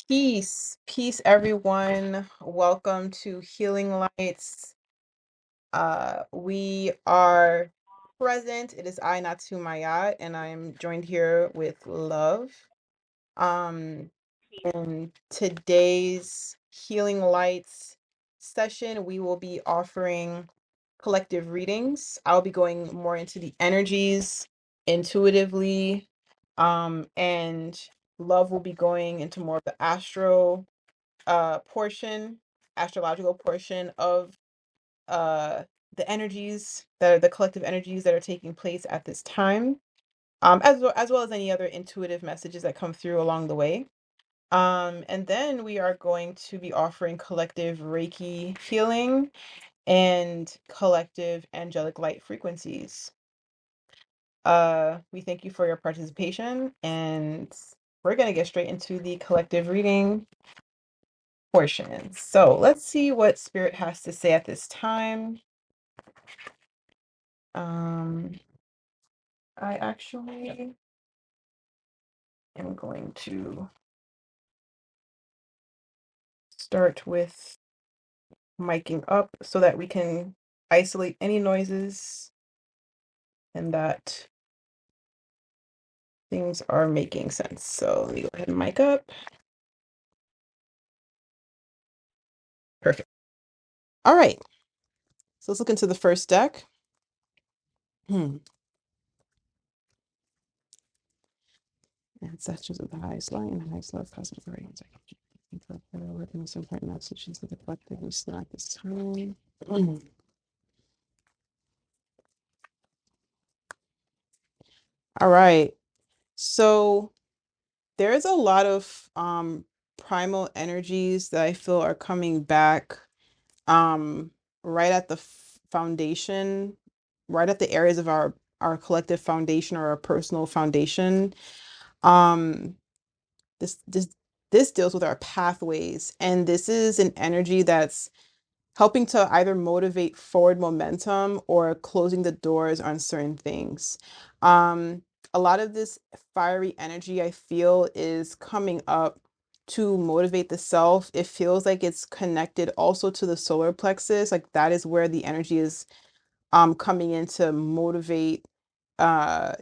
Peace, everyone. Welcome to Healing Lights. We are present. It is I, Natou Ma'at, and I am joined here with Love. Um, in today's Healing Lights session, we will be offering collective readings. I'll be going more into the energies intuitively, and Love will be going into more of the portion astrological portion of uh the energies that are the collective energies that are taking place at this time, as well as any other intuitive messages that come through along the way. And then we are going to be offering collective Reiki healing and collective angelic light frequencies. We thank you for your participation, and we're going to get straight into the collective reading portion. So let's see what Spirit has to say at this time. I actually am going to start with miking up so that we can isolate any noises and that things are making sense. So let me go ahead and mic up. Perfect. All right. So let's look into the first deck. Ancestors of the highest light and highest love, cosmic authority. For working with some important messages that the collective we still at this time. All right. So there's a lot of primal energies that I feel are coming back right at the foundation, right at the areas of our collective foundation or our personal foundation. Um this this this deals with our pathways, and this is an energy that's helping to either motivate forward momentum or closing the doors on certain things. Um, a lot of this fiery energy I feel is coming up to motivate the self. It feels like it's connected also to the solar plexus. Like that is where the energy is coming in to motivate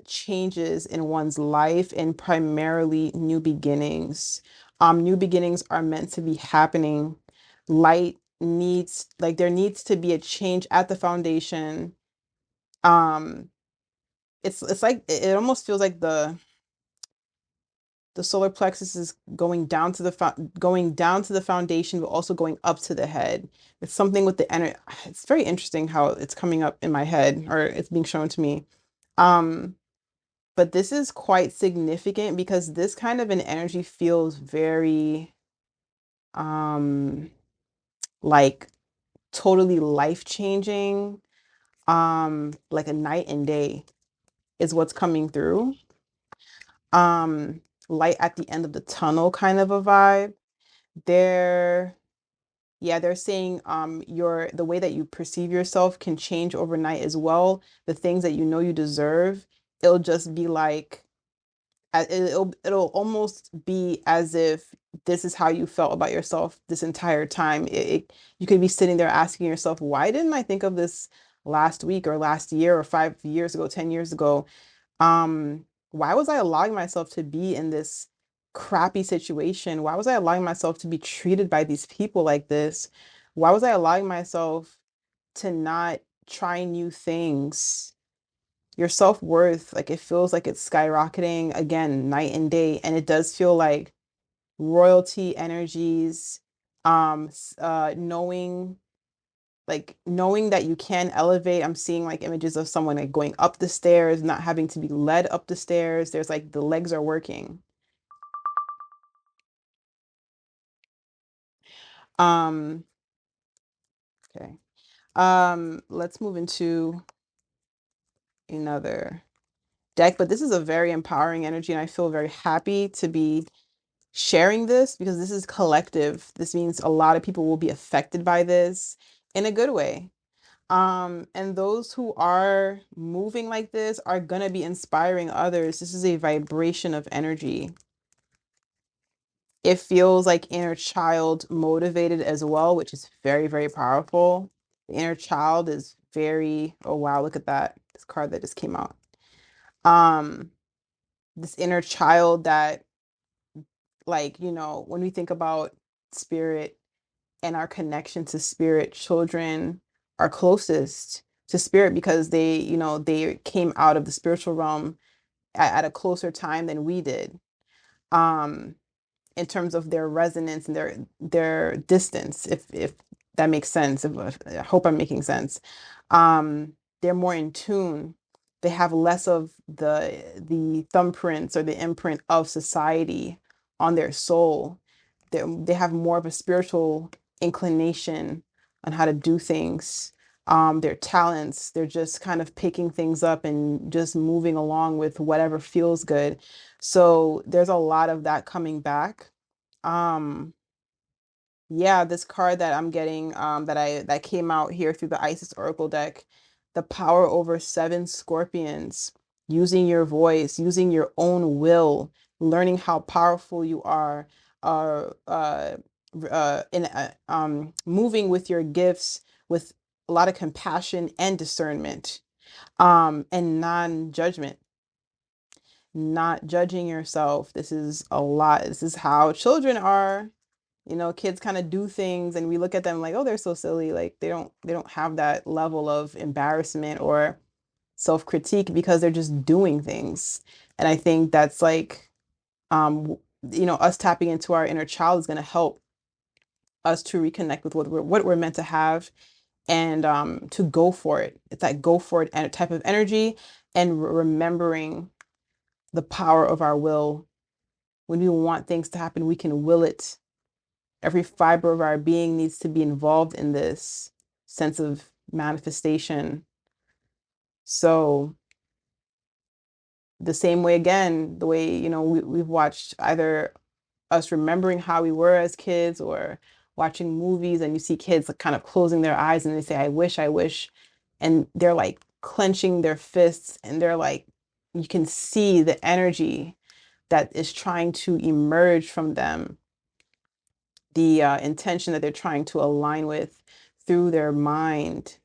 changes in one's life, and primarily new beginnings. New beginnings are meant to be happening. Light needs, like there needs to be a change at the foundation. um it's like it almost feels like the solar plexus is going down to the foundation, but also going up to the head. It's something with the energy. It's very interesting how it's coming up in my head, or it's being shown to me. um but this is quite significant because this kind of an energy feels very um like totally life changing, like a night and day is what's coming through. um Light at the end of the tunnel kind of a vibe. they're Yeah, they're saying the way that you perceive yourself can change overnight as well. The things that you know you deserve, it'll just be like it'll almost be as if this is how you felt about yourself this entire time. You could be sitting there asking yourself, why didn't I think of this last week or last year or 5 years ago, 10 years ago? Why was I allowing myself to be in this crappy situation? Why was I allowing myself to be treated by these people like this? Why was I allowing myself to not try new things? Your self-worth, like it feels like it's skyrocketing again, night and day. And it does feel like royalty energies, knowing, knowing that you can elevate. I'm seeing like images of someone like going up the stairs, not having to be led up the stairs. There's like the legs are working. Um, okay. Let's move into another deck, but this is a very empowering energy, and I feel very happy to be sharing this because this is collective. This means a lot of people will be affected by this in a good way. And those who are moving like this are gonna be inspiring others. This is a vibration of energy. It feels like inner child motivated as well, which is very, very powerful. The inner child is very, oh wow, look at that. This card that just came out. Um, this inner child that, like, you know, when we think about spirit and our connection to spirit, children are closest to spirit because they, you know, they came out of the spiritual realm at a closer time than we did. Um, in terms of their resonance and their distance, if that makes sense. If, I hope I'm making sense. They're more in tune. They have less of the thumbprints or the imprint of society on their soul. They have more of a spiritual inclination on how to do things. Their talents, they're just kind of picking things up and just moving along with whatever feels good. So there's a lot of that coming back. Um, yeah, this card that I'm getting, that came out here through the Isis Oracle deck, the power over seven scorpions, using your voice, using your own will, learning how powerful you are, uh, uh, moving with your gifts with a lot of compassion and discernment, and non-judgment, not judging yourself. This is a lot. This is how children are. You know, kids kind of do things and we look at them like, oh, they're so silly. Like they don't have that level of embarrassment or self-critique because they're just doing things. And I think that's like, you know, us tapping into our inner child is going to help us to reconnect with what we're meant to have, and to go for it. It's that go for it type of energy, and remembering the power of our will. When we want things to happen, we can will it. Every fiber of our being needs to be involved in this sense of manifestation. So the same way, again, the way, you know, we've watched either us remembering how we were as kids or watching movies, and you see kids like kind of closing their eyes and they say, I wish. And they're like clenching their fists and they're like, you can see the energy that is trying to emerge from them, the intention that they're trying to align with through their mind.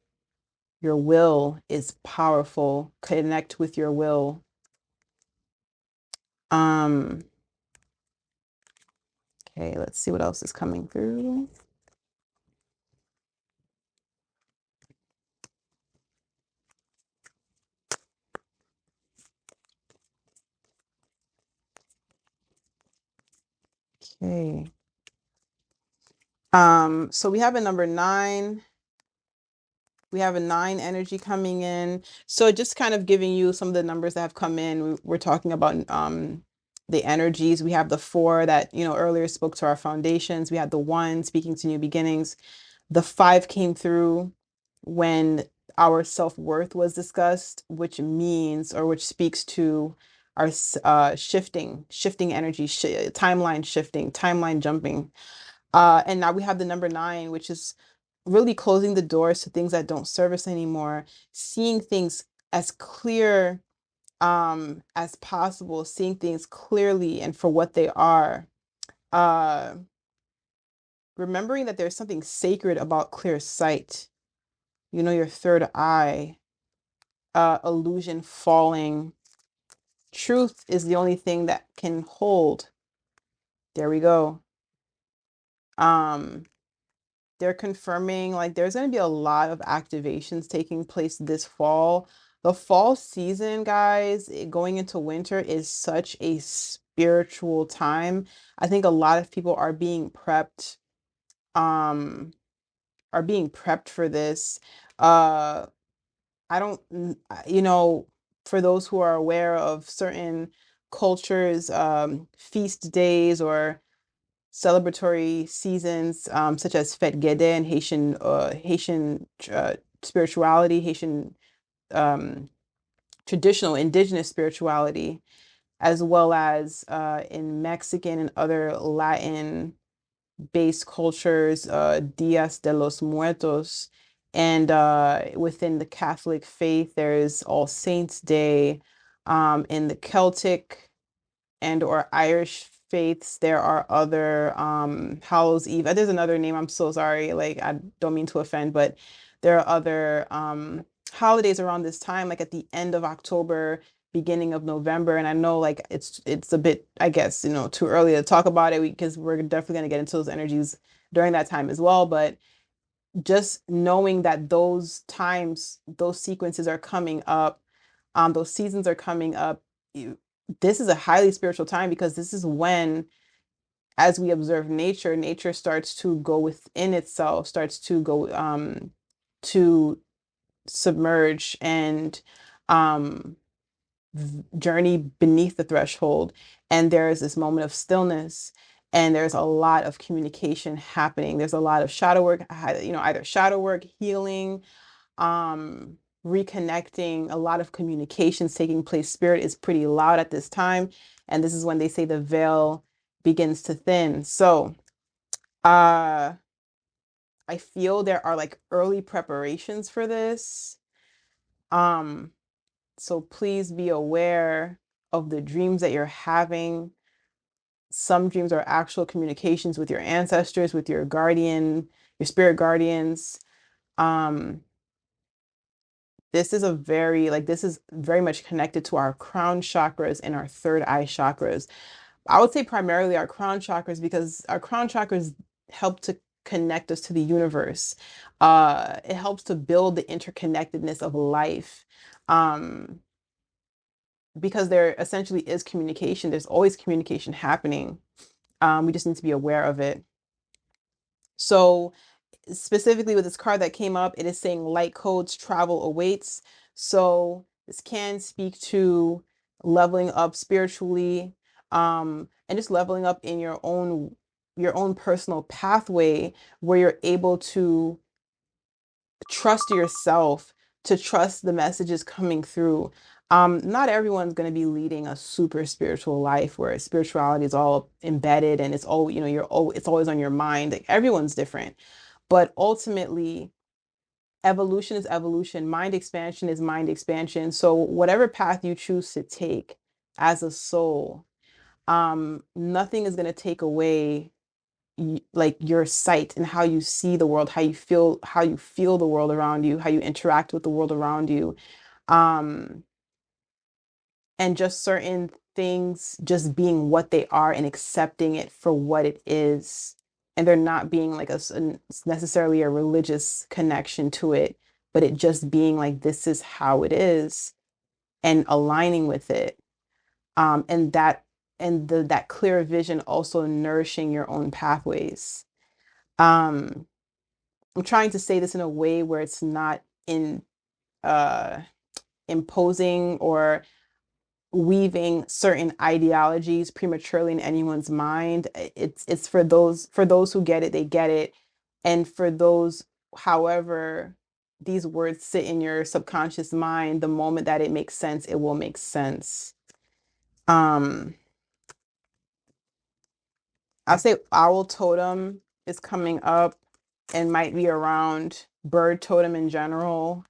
Your will is powerful. Connect with your will. Um, okay, let's see what else is coming through. Okay. So we have a number 9. We have a 9 energy coming in. So just kind of giving you some of the numbers that have come in. We're talking about the energies. We have the 4 that, you know, earlier spoke to our foundations. We had the 1 speaking to new beginnings. The 5 came through when our self-worth was discussed, which means, or which speaks to our shifting energy, timeline shifting, timeline jumping. And now we have the number 9, which is really closing the doors to things that don't serve us anymore, seeing things as clear as possible, seeing things clearly and for what they are. Uh, remembering that there's something sacred about clear sight, you know, your third eye, illusion falling. Truth is the only thing that can hold. There we go. Um, they're confirming like there's going to be a lot of activations taking place this fall. The fall season, guys, going into winter is such a spiritual time. I think a lot of people um, are being prepped for this. I don't, you know, for those who are aware of certain cultures, feast days or celebratory seasons, such as Fête Gede and Haitian spirituality, Haitian um, traditional indigenous spirituality, as well as in Mexican and other Latin based cultures, Dias de los Muertos. And within the Catholic faith, there's All Saints Day. In the Celtic and or Irish faiths. There are other Hallows Eve. There's another name. I'm so sorry. Like I don't mean to offend, but there are other holidays around this time, like at the end of October, beginning of November. And I know like it's a bit, I guess, too early to talk about it because we're definitely going to get into those energies during that time as well. But just knowing that those times, those sequences are coming up, those seasons are coming up. This is a highly spiritual time because this is when, as we observe nature, nature starts to go within itself, starts to go to submerge and um, journey beneath the threshold. And there is this moment of stillness. And there's a lot of communication happening. There's a lot of shadow work, either shadow work, healing, reconnecting, a lot of communications taking place. Spirit is pretty loud at this time. And this is when they say the veil begins to thin. So I feel there are like early preparations for this. So please be aware of the dreams that you're having. Some dreams are actual communications with your ancestors, with your guardian, your spirit guardians. This is this is very much connected to our crown chakras and our third eye chakras. I would say primarily our crown chakras because our crown chakras help to connect us to the universe. It helps to build the interconnectedness of life. Because there essentially is communication. There's always communication happening. We just need to be aware of it. So specifically with this card that came up, it is saying light codes travel awaits. So this can speak to leveling up spiritually, and just leveling up in your own personal pathway where you're able to trust yourself, to trust the messages coming through. Not everyone's going to be leading a super spiritual life where spirituality is all embedded and it's all, it's always on your mind. Like everyone's different. But ultimately, evolution is evolution. Mind expansion is mind expansion. So whatever path you choose to take as a soul, nothing is going to take away like your sight and how you see the world, how you feel the world around you, how you interact with the world around you. Um, and just certain things just being what they are and accepting it for what it is. And there not being like necessarily a religious connection to it, but it just being like, this is how it is and aligning with it. And that clear vision also nourishing your own pathways. Um, I'm trying to say this in a way where it's not uh, imposing or weaving certain ideologies prematurely in anyone's mind. It's for those who get it, they get it. And for those, however, these words sit in your subconscious mind, the moment that it makes sense, it will make sense. Um, I'll say owl totem is coming up and might be around bird totem in general.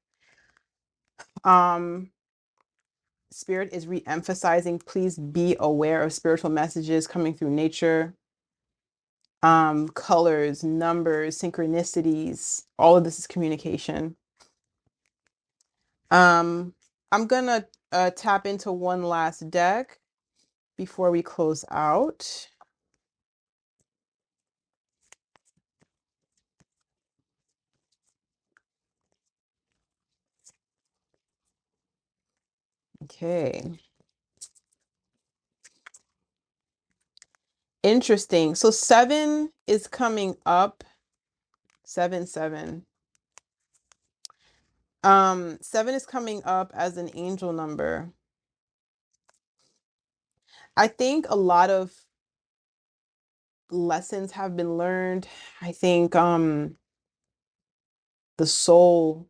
Spirit is re-emphasizing, please be aware of spiritual messages coming through nature. Colors, numbers, synchronicities, all of this is communication. I'm gonna tap into one last deck before we close out. Okay. Interesting. So 7 is coming up. 7, 7. 7 is coming up as an angel number. I think a lot of lessons have been learned. I think the soul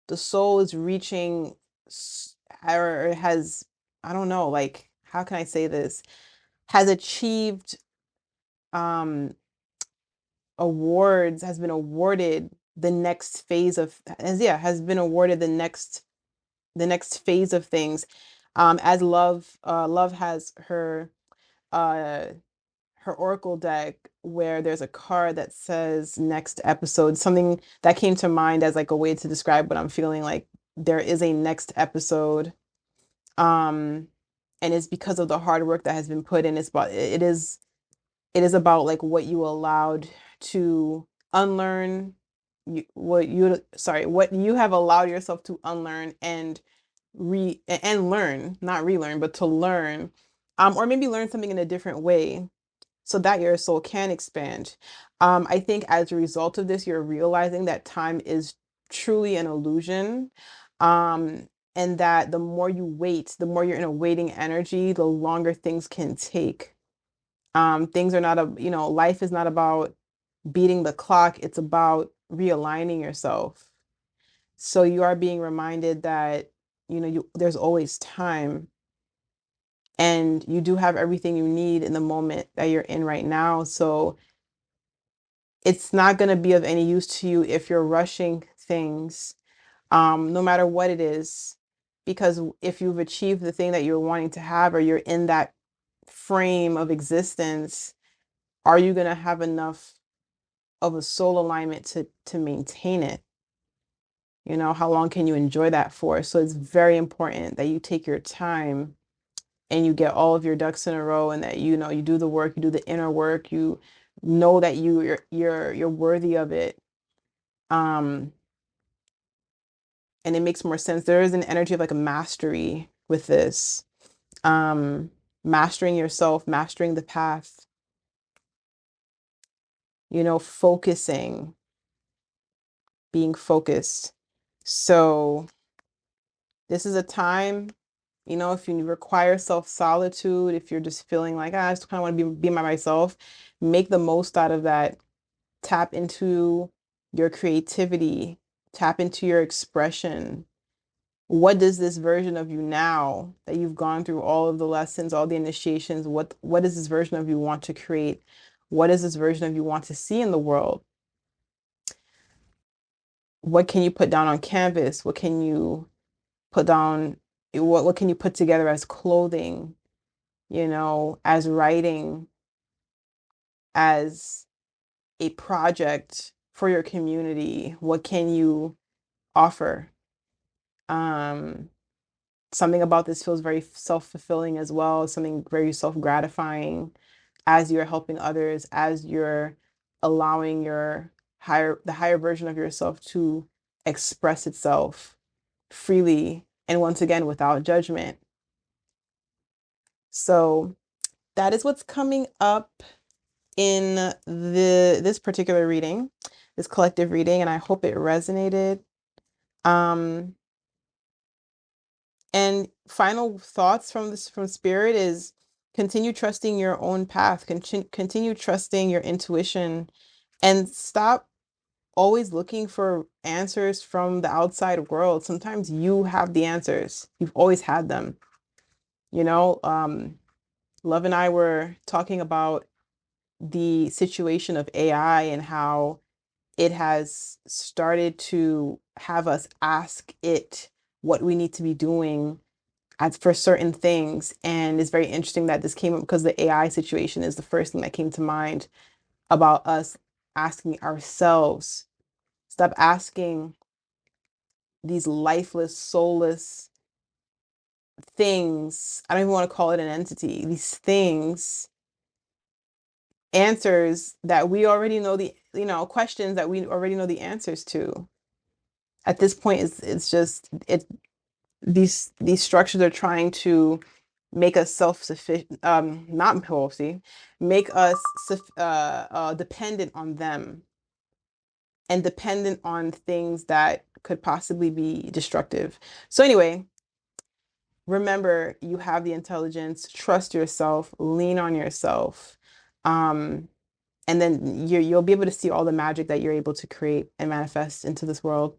the soul is reaching or has, I don't know, like how can I say this, has achieved um awards, has been awarded the next phase of has been awarded the next phase of things, as love has her uh her oracle deck where there's a card that says next episode, something that came to mind as like a way to describe what I'm feeling like there is a next episode. Um, and it's because of the hard work that has been put in. It is about like what you allowed to unlearn, what you have allowed yourself to unlearn and learn, not relearn, but to learn, or maybe learn something in a different way so that your soul can expand. I think as a result of this, you're realizing that time is truly an illusion. Um, and that the more you wait, the more you're in a waiting energy, the longer things can take. Things are not life is not about beating the clock, it's about realigning yourself. So you are being reminded that, there's always time and you do have everything you need in the moment that you're in right now. So it's not going to be of any use to you if you're rushing things, no matter what it is, because if you've achieved the thing that you're wanting to have, or you're in that frame of existence, are you going to have enough of a soul alignment to maintain it? How long can you enjoy that for? So it's very important that you take your time and you get all of your ducks in a row, and that you do the work, you do the inner work, you know that you're worthy of it. um and it makes more sense. There is an energy of like a mastery with this, um mastering yourself, mastering the path, focusing, being focused. So this is a time, if you require self solitude, if you're just feeling like, I just kind of want to be by myself, make the most out of that. Tap into your creativity, tap into your expression. What does this version of you, now that you've gone through all of the lessons, all the initiations, what does this version of you want to create? What does this version of you want to see in the world? What can you put down on canvas? What can you put down? What can you put together as clothing, as writing, as a project for your community? What can you offer? Um, Something about this feels very self-fulfilling as well, something very self-gratifying as you're helping others, as you're allowing the higher version of yourself to express itself freely, and once again without judgment. So that is what's coming up in this particular reading, this collective reading, and I hope it resonated. Um, And final thoughts from spirit is continue trusting your own path, continue trusting your intuition, and stop always looking for answers from the outside world. Sometimes you have the answers. You've always had them. You know, Love and I were talking about the situation of AI and how it has started to have us ask it what we need to be doing as for certain things. And it's very interesting that this came up because the AI situation is the first thing that came to mind about us asking ourselves. Stop asking these lifeless, soulless things. I don't even want to call it an entity. These things, answers that we already know questions that we already know the answers to. At this point, it's just it these structures are trying to make us self-sufficient, not policy, make us dependent on them and dependent on things that could possibly be destructive. So anyway, remember, you have the intelligence, trust yourself, lean on yourself. And then you'll be able to see all the magic that you're able to create and manifest into this world.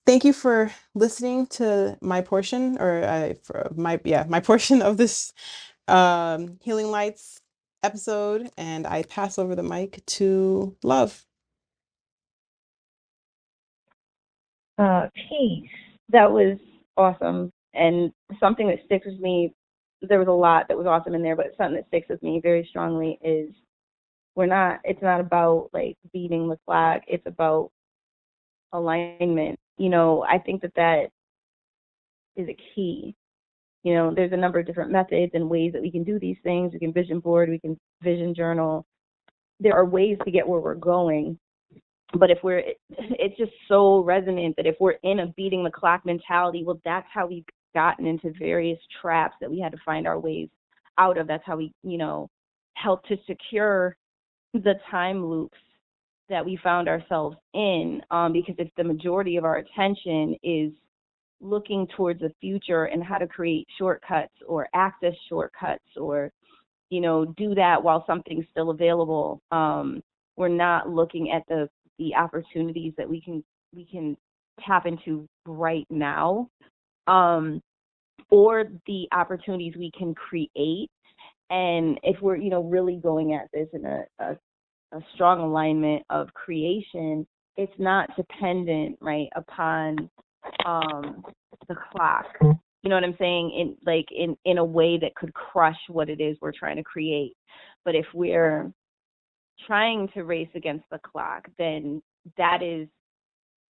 Thank you for listening to my portion, or for my portion of this Healing Lights episode, and I pass over the mic to Love. Peace. That was awesome. And something that sticks with me there was a lot that was awesome in there, but something that sticks with me very strongly is it's not about like beating the flag. It's about alignment. I think that is a key. There's a number of different methods and ways that we can do these things. We can vision board, we can vision journal. There are ways to get where we're going. But it's just so resonant that if we're in a beating the clock mentality, well, that's how we've gotten into various traps that we had to find our ways out of. That's how we, help to secure the time loops that we found ourselves in, because if the majority of our attention is looking towards the future and how to create shortcuts or access shortcuts or, do that while something's still available, we're not looking at the opportunities that we can tap into right now, or the opportunities we can create. And if we're, really going at this in a strong alignment of creation, it's not dependent, right, upon the clock. You know what I'm saying? In a way that could crush what it is we're trying to create. But if we're trying to race against the clock, then that is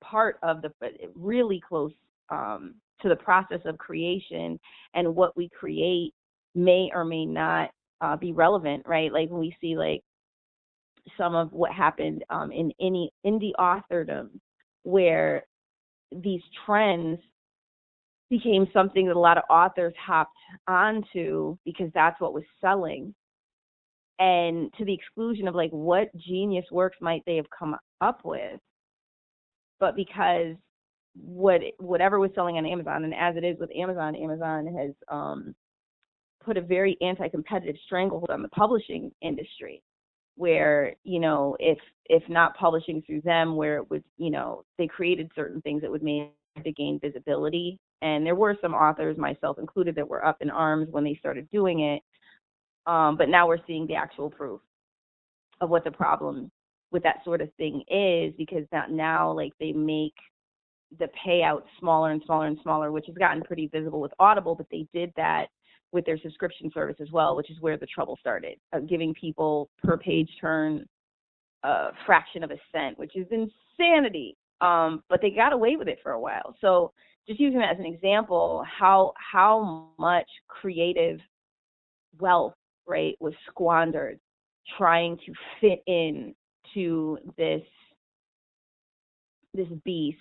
part of the really close to the process of creation, and what we create may or may not be relevant, right? Like when we see like some of what happened in indie authordom, where these trends became something that a lot of authors hopped onto because that's what was selling, and to the exclusion of like what genius works might they have come up with. But because whatever was selling on Amazon, and as it is with Amazon has put a very anti-competitive stranglehold on the publishing industry, where, if not publishing through them, where it would, they created certain things that would make to gain visibility. And there were some authors, myself included, that were up in arms when they started doing it. But now we're seeing the actual proof of what the problem with that sort of thing is, because now like they make the payout smaller and smaller and smaller, which has gotten pretty visible with Audible, but they did that with their subscription service as well, which is where the trouble started, giving people per page turn a fraction of a cent, which is insanity. But they got away with it for a while. So just using that as an example, how much creative wealth, right, was squandered trying to fit in to this beast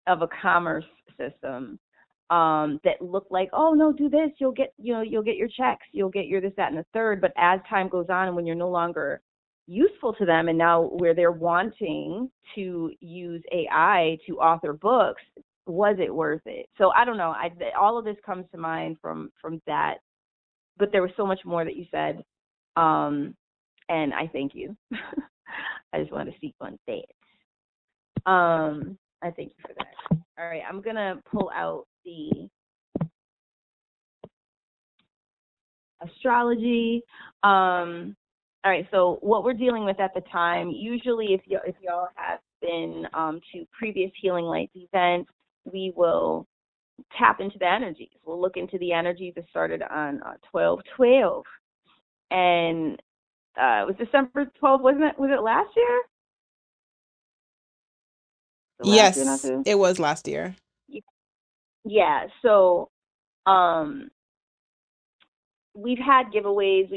of a commerce system that looked like, oh no, do this, you'll get your checks, you'll get your this, that, and the third. But as time goes on, and when you're no longer useful to them, and now where they're wanting to use AI to author books, was it worth it? So I don't know. All of this comes to mind from that, but there was so much more that you said, and I thank you. I just wanted to speak on that. I thank you for that. All right, I'm gonna pull out the astrology. All right, so what we're dealing with at the time, usually if y'all have been to previous Healing Lights events, we will tap into the energies. We'll look into the energies that started on 12/12, and it was December 12th, wasn't it? Was it last year? Yes, it was last year. Yeah. So, we've had giveaways,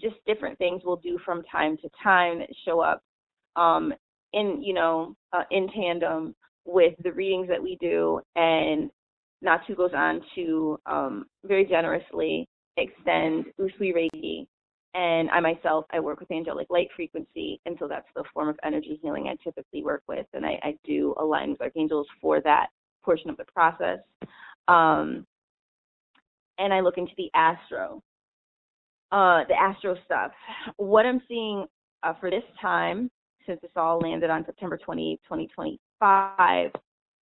just different things we'll do from time to time that show up, in tandem with the readings that we do. And Natou goes on to very generously extend Usui Reiki. And I work with angelic light frequency, and so that's the form of energy healing I typically work with, and I do align with archangels for that portion of the process. And I look into the astro stuff. What I'm seeing for this time, since this all landed on September 28th, 2025,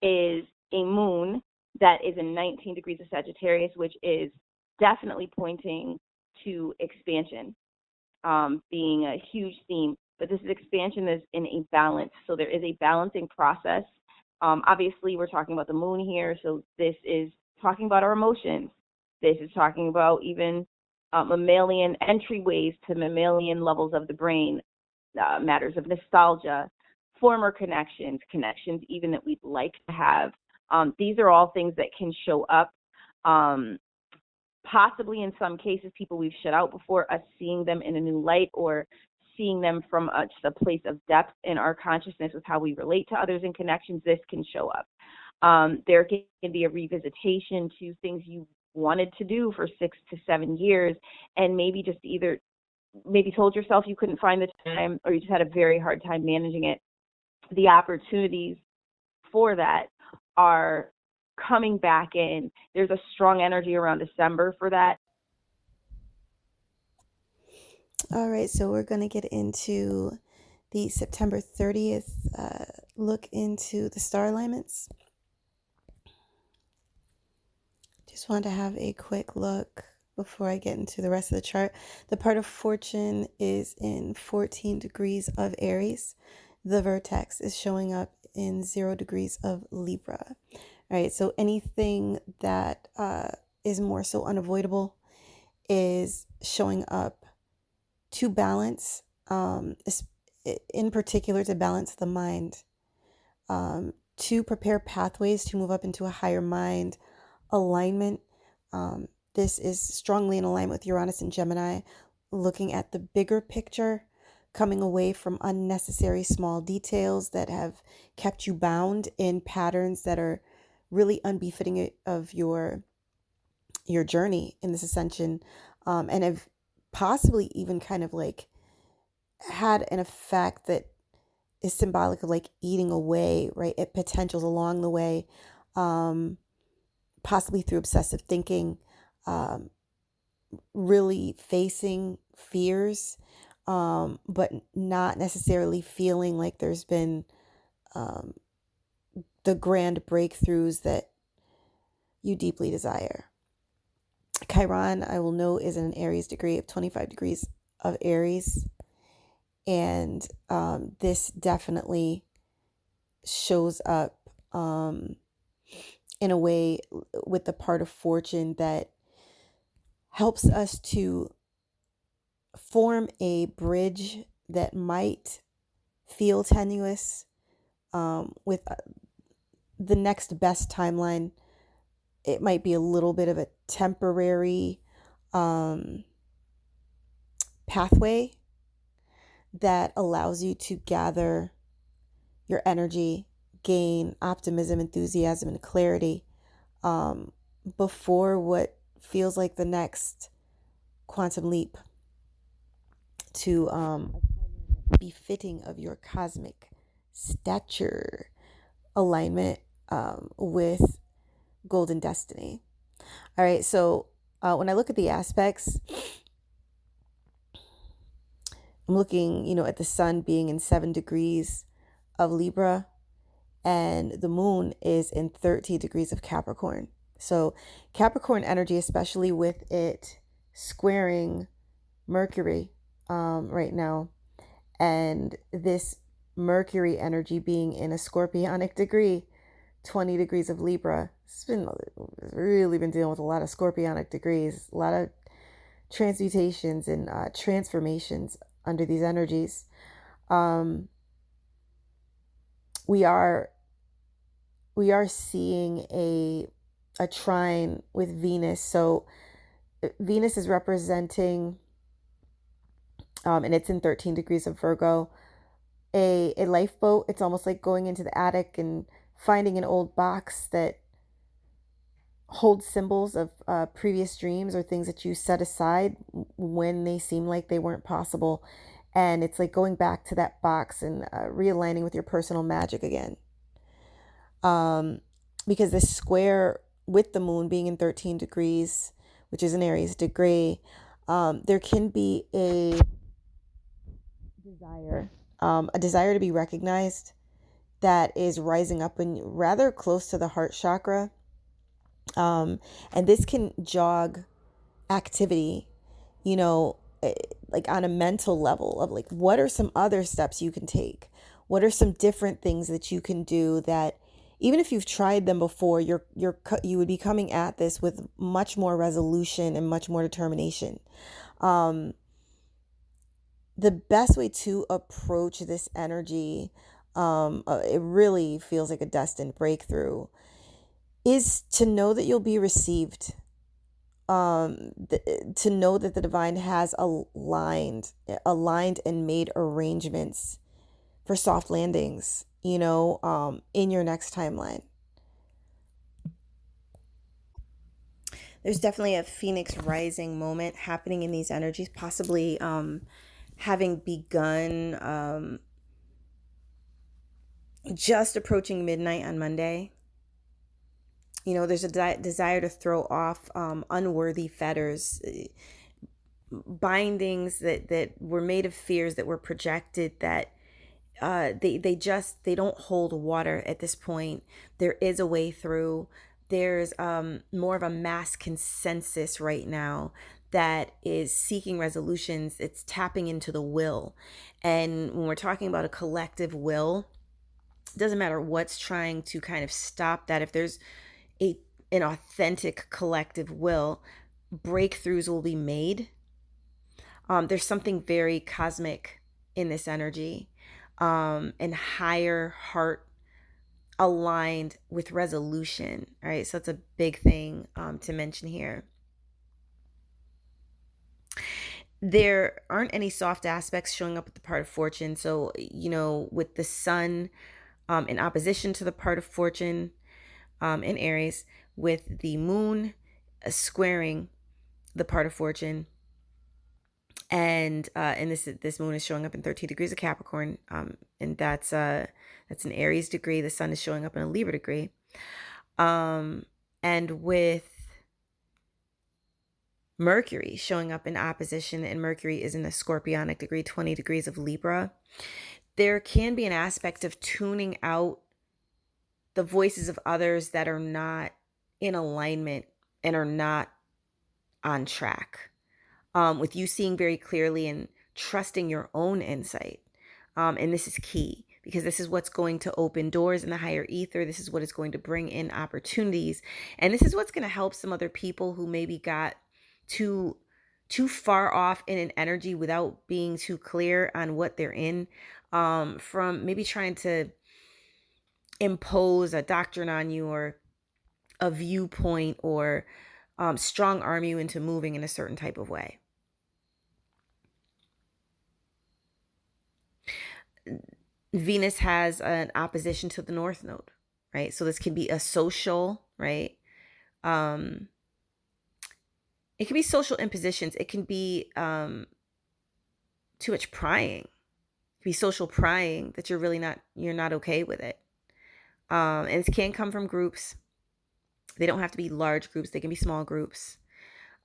is a moon that is in 19 degrees of Sagittarius, which is definitely pointing to expansion, being a huge theme. But this is expansion is in a balance. So there is a balancing process. Obviously, we're talking about the moon here. So this is talking about our emotions. This is talking about even mammalian entryways to mammalian levels of the brain, matters of nostalgia, former connections, connections even that we'd like to have. These are all things that can show up. Possibly in some cases, people we've shut out before, us seeing them in a new light, or seeing them from just a place of depth in our consciousness with how we relate to others in connections. This can show up. There can be a revisitation to things you wanted to do for 6 to 7 years, and maybe just either maybe told yourself you couldn't find the time, or you just had a very hard time managing it. The opportunities for that are coming back in. There's a strong energy around December for that. All right, so we're going to get into the September 30th look into the star alignments. Just wanted to have a quick look before I get into the rest of the chart. The part of fortune is in 14 degrees of Aries. The vertex is showing up in 0 degrees of Libra. All right, so anything that is more so unavoidable is showing up to balance, in particular to balance the mind, to prepare pathways to move up into a higher mind alignment. This is strongly in alignment with Uranus and Gemini, looking at the bigger picture, coming away from unnecessary small details that have kept you bound in patterns that are really unbefitting of your journey in this ascension, and have possibly even kind of like had an effect that is symbolic of like eating away, right, at potentials along the way, possibly through obsessive thinking, really facing fears, but not necessarily feeling like there's been the grand breakthroughs that you deeply desire. Chiron, I will note, is in an Aries degree of 25 degrees of Aries. And this definitely shows up in a way with the part of fortune that helps us to form a bridge that might feel tenuous with the next best timeline. It might be a little bit of a temporary pathway that allows you to gather your energy, gain optimism, enthusiasm, and clarity before what feels like the next quantum leap to be fitting of your cosmic stature alignment with golden destiny. All right, so when I look at the aspects, I'm looking, at the sun being in 7 degrees of Libra, and the moon is in 13 degrees of Capricorn. So Capricorn energy, especially with it squaring Mercury right now, and this Mercury energy being in a scorpionic degree, 20 degrees of Libra. It's really been dealing with a lot of scorpionic degrees, a lot of transmutations and transformations under these energies. We are seeing a trine with Venus. So Venus is representing, and it's in 13 degrees of Virgo, a lifeboat. It's almost like going into the attic and finding an old box that holds symbols of previous dreams or things that you set aside when they seem like they weren't possible. And it's like going back to that box and realigning with your personal magic again. Because this square with the moon being in 13 degrees, which is an Aries degree, there can be a desire to be recognized that is rising up and rather close to the heart chakra. And this can jog activity, like on a mental level of like, what are some other steps you can take? What are some different things that you can do that even if you've tried them before, you would be coming at this with much more resolution and much more determination. The best way to approach this energy, it really feels like a destined breakthrough, is to know that you'll be received. To know that the divine has aligned and made arrangements for soft landings, in your next timeline. There's definitely a phoenix rising moment happening in these energies, possibly having begun just approaching midnight on Monday. There's a desire to throw off unworthy fetters, bindings that were made of fears that were projected, that they don't hold water at this point. There is a way through. There's more of a mass consensus right now that is seeking resolutions. It's tapping into the will. And when we're talking about a collective will, it doesn't matter what's trying to kind of stop that. If there's an authentic collective will, breakthroughs will be made. There's something very cosmic in this energy, and higher heart aligned with resolution. All right, so that's a big thing to mention here. There aren't any soft aspects showing up at the part of fortune. So, with the sun in opposition to the part of fortune in Aries, with the moon squaring the part of fortune, and this moon is showing up in 13 degrees of Capricorn, and that's an Aries degree. The sun is showing up in a Libra degree, and with Mercury showing up in opposition, and Mercury is in a Scorpionic degree, 20 degrees of Libra. There can be an aspect of tuning out the voices of others that are not in alignment and are not on track. With you seeing very clearly and trusting your own insight. And this is key, because this is what's going to open doors in the higher ether. This is what is going to bring in opportunities. And this is what's going to help some other people who maybe got too far off in an energy without being too clear on what they're in, from maybe trying to impose a doctrine on you, or a viewpoint, or strong arm you into moving in a certain type of way. Venus has an opposition to the North Node, right? So this can be a social, right? It can be social impositions. It can be too much prying. It can be social prying that you're not okay with it. And it can come from groups. They don't have to be large groups. They can be small groups.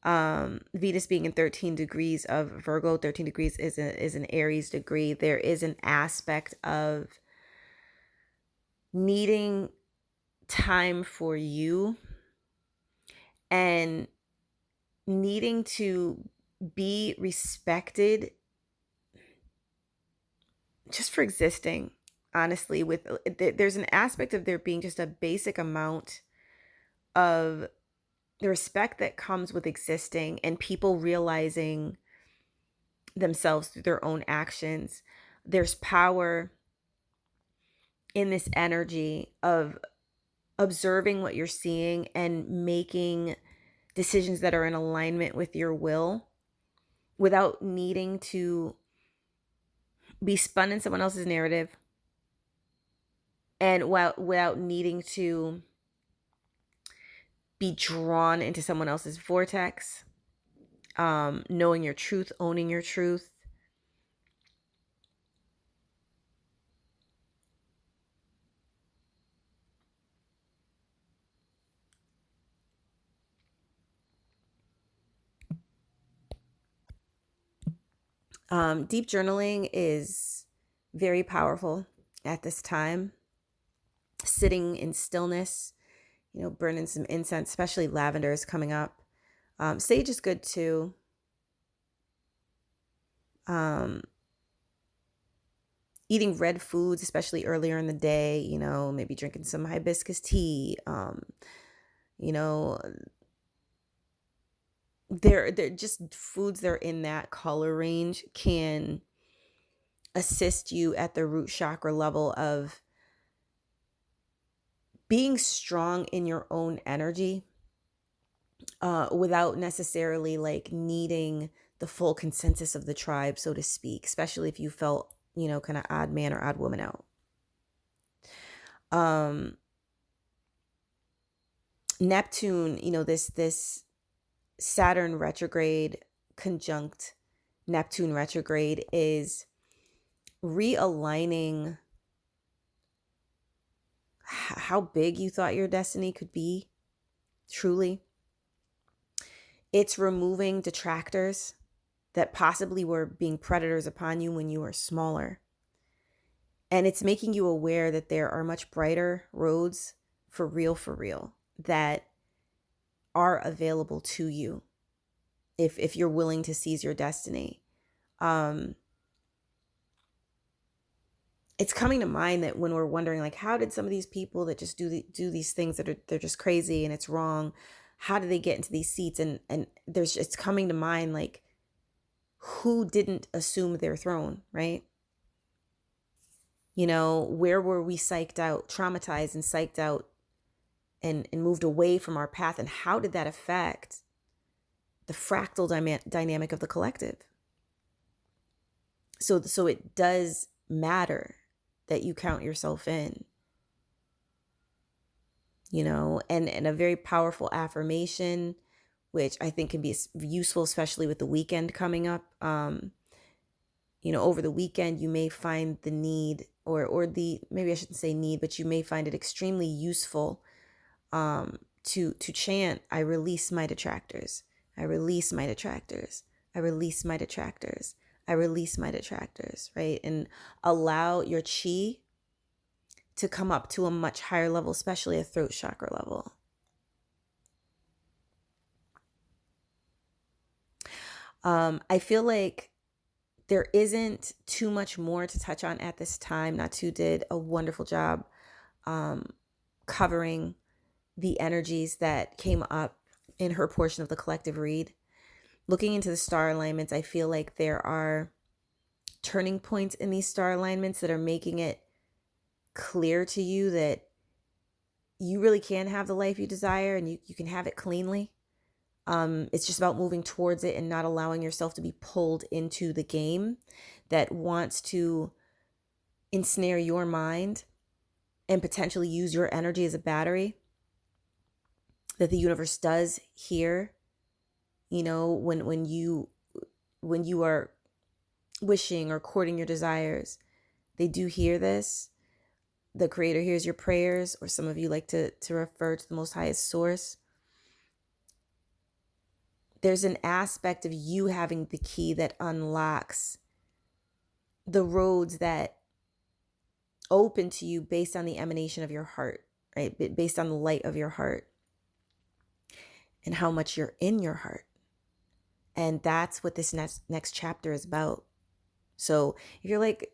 Venus being in 13 degrees of Virgo, 13 degrees is an Aries degree. There is an aspect of needing time for you and needing to be respected just for existing. Honestly, there's an aspect of there being just a basic amount of the respect that comes with existing, and people realizing themselves through their own actions. There's power in this energy of observing what you're seeing and making decisions that are in alignment with your will, without needing to be spun in someone else's narrative, and without needing to be drawn into someone else's vortex. Knowing your truth, owning your truth. Deep journaling is very powerful at this time. Sitting in stillness, burning some incense, especially lavender is coming up. Sage is good too. eating red foods, especially earlier in the day, you know, maybe drinking some hibiscus tea. You know, they're just foods that are in that color range can assist you at the root chakra level of being strong in your own energy, without necessarily like needing the full consensus of the tribe, so to speak, especially if you felt, you know, kind of odd man or odd woman out. Neptune, you know, this Saturn retrograde conjunct Neptune retrograde is realigning how big you thought your destiny could be, truly. It's removing detractors that possibly were being predators upon you when you were smaller. And it's making you aware that there are much brighter roads for real, that are available to you if you're willing to seize your destiny. It's coming to mind that when we're wondering, like, how did some of these people that just do these things that they're just crazy and it's wrong, how did they get into these seats? And it's coming to mind, like, who didn't assume their throne, right? You know, where were we psyched out, traumatized and psyched out and moved away from our path? And how did that affect the fractal dynamic of the collective? So it does matter that you count yourself in, you know, and a very powerful affirmation, which I think can be useful, especially with the weekend coming up. You know, over the weekend, you may find the need maybe I shouldn't say need, but you may find it extremely useful to chant, I release my detractors. I release my detractors. I release my detractors. I release my detractors, right? And allow your chi to come up to a much higher level, especially a throat chakra level. I feel like there isn't too much more to touch on at this time. Natou did a wonderful job covering the energies that came up in her portion of the collective read. Looking into the star alignments, I feel like there are turning points in these star alignments that are making it clear to you that you really can have the life you desire, and you can have it cleanly. It's just about moving towards it and not allowing yourself to be pulled into the game that wants to ensnare your mind and potentially use your energy as a battery. That the universe does hear, you know, when you are wishing or courting your desires, they do hear this. The creator hears your prayers, or some of you like to refer to the most highest source. There's an aspect of you having the key that unlocks the roads that open to you based on the emanation of your heart, right? Based on the light of your heart and how much you're in your heart. And that's what this next chapter is about. So if you're like,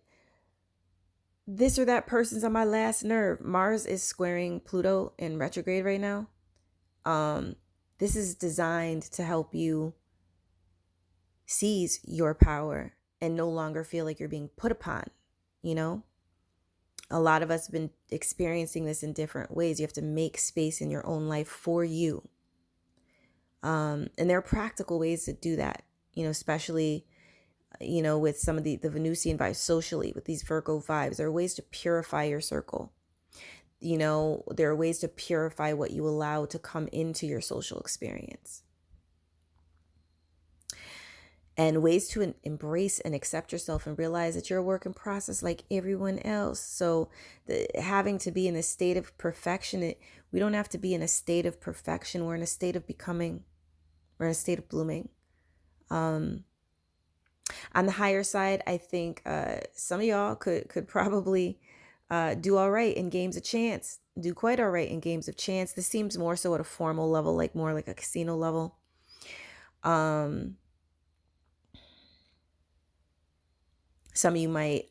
this or that person's on my last nerve, Mars is squaring Pluto in retrograde right now. This is designed to help you seize your power and no longer feel like you're being put upon, you know? A lot of us have been experiencing this in different ways. You have to make space in your own life for you. And there are practical ways to do that, you know, especially, you know, with some of the Venusian vibes socially, with these Virgo vibes. There are ways to purify your circle. You know, there are ways to purify what you allow to come into your social experience. And ways to embrace and accept yourself and realize that you're a work in process like everyone else. So having to be in a state of perfection, we don't have to be in a state of perfection. We're in a state of becoming. We're in a state of blooming. On the higher side, I think some of y'all could probably do all right in games of chance. Do quite all right in games of chance. This seems more so at a formal level, like more like a casino level. Some of you might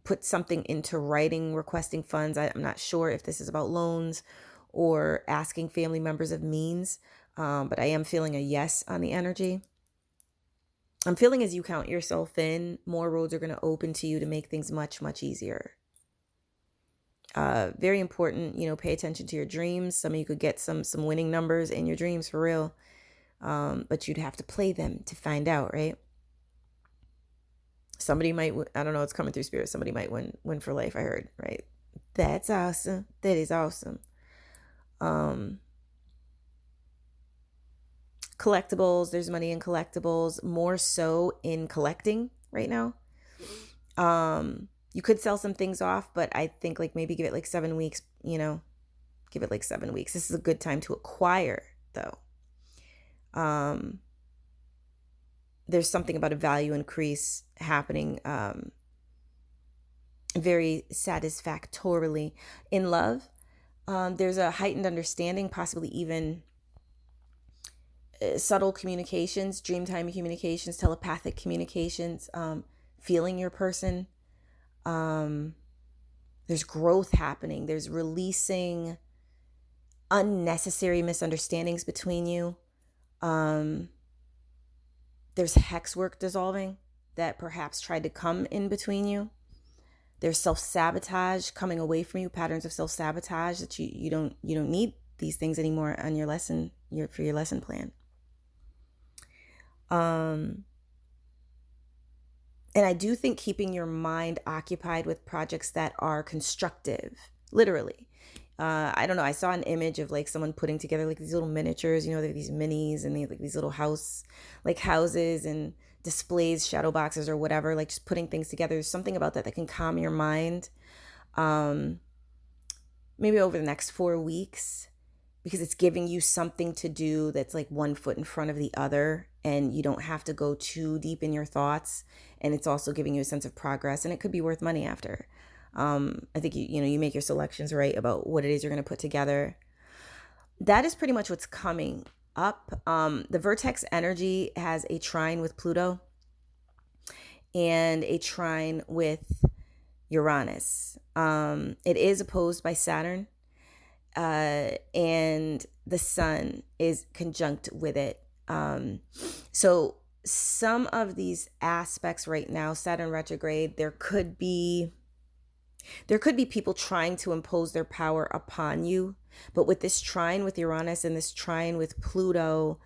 put something into writing, requesting funds. I'm not sure if this is about loans or asking family members of means, but I am feeling a yes on the energy. I'm feeling as you count yourself in, more roads are going to open to you to make things much, much easier. Very important, pay attention to your dreams. Some of you could get some winning numbers in your dreams for real. But you'd have to play them to find out, right? Somebody might, I don't know, it's coming through spirit. Somebody might win for life, I heard, right? That's awesome. That is awesome. Collectibles, there's money in collectibles, more so in collecting right now. You could sell some things off, but I think like maybe give it like 7 weeks, give it like 7 weeks. This is a good time to acquire though. There's something about a value increase happening very satisfactorily in love. There's a heightened understanding, possibly even subtle communications, dreamtime communications, telepathic communications, feeling your person. There's growth happening. There's releasing unnecessary misunderstandings between you. There's hex work dissolving that perhaps tried to come in between you. There's self-sabotage coming away from you, patterns of self-sabotage that you don't need these things anymore on your lesson, for your lesson plan. And I do think keeping your mind occupied with projects that are constructive, literally. I don't know. I saw an image of like someone putting together like these little miniatures, these minis, and they like these little houses and displays, shadow boxes or whatever, like just putting things together. There's something about that can calm your mind. Maybe over the next 4 weeks, because it's giving you something to do that's like one foot in front of the other, and you don't have to go too deep in your thoughts. And it's also giving you a sense of progress, and it could be worth money after. I think you make your selections right about what it is you're going to put together. That is pretty much what's coming up. The vertex energy has a trine with Pluto and a trine with Uranus. It is opposed by Saturn, and the sun is conjunct with it. So some of these aspects right now, Saturn retrograde, there could be people trying to impose their power upon you. But with this trine with Uranus and this trine with Pluto,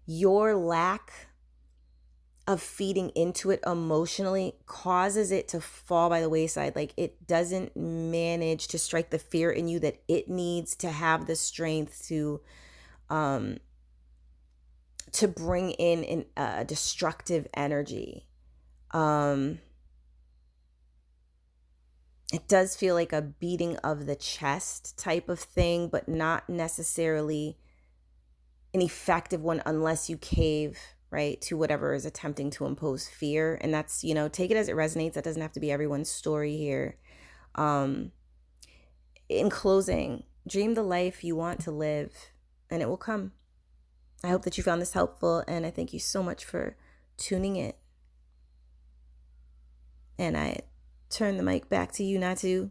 your lack of feeding into it emotionally causes it to fall by the wayside. Like it doesn't manage to strike the fear in you that it needs to have the strength to bring in a destructive energy. It does feel like a beating of the chest type of thing, but not necessarily an effective one unless you cave, right, to whatever is attempting to impose fear. And that's, take it as it resonates. That doesn't have to be everyone's story here. In closing, dream the life you want to live, and it will come. I hope that you found this helpful, and I thank you so much for tuning in. And I turn the mic back to you, Natou.